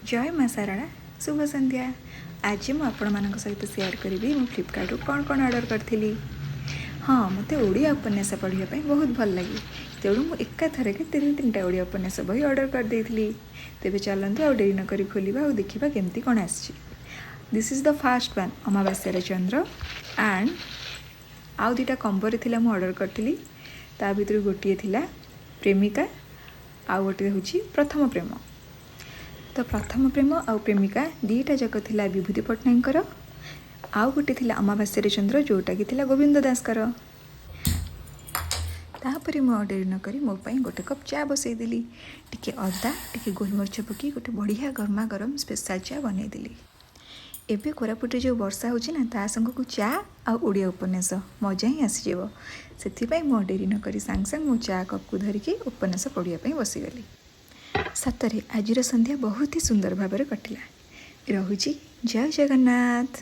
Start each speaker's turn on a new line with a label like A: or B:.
A: जय माँ सारला शुभ संध्या। आज मुझे आपण सहित सेयार करी मु फ्लिपकार्ट कौन कौन ऑर्डर करी। हाँ, मत ओडिया उपन्यास पढ़ाई बहुत भल लगे, तेणु मुझे एकाथर के तीन टा ओडिया उपन्यास बही ऑर्डर कर देइथिली। तेबे चलतु आ डेरी न करी खोलिबा और देखिबा केमती कौन आछि। This is the fast one अमावास्या चंद्र एंड आउ दुटा कंबोरे थिला मु ऑर्डर करथिली। ता भितर गोटे थिला प्रेमिका आउ गोटे होछि प्रथम प्रेम। तो प्रथम प्रेम आउ प्रेमिका दीटा जाक थिला विभूति पट्टनायकर, आउ गोटे थिला अमावास्या चंद्र जोटा कि थिला गोविंद दासकर। तापर मु डेरी न करी मो पई गोटे कप चा बसईदेली। टिके अदा टिके गोलमरिच पकी गोटे बढ़िया गरमा गरम स्पेशल चा बनईदेली। एबे कोरापुटे जो वर्षा होची ना ता संग को चा आ ओडिया उपन्यास मजा ही आसीଯିव। से मो डेरी न करी सांग सांग मो चा कप को धरिकी उपन्यास पढ़िया पई बसीगली। सतरे आजिर संध्या बहुत ही सुंदर भाव कटिला। रहुची जय जगन्नाथ।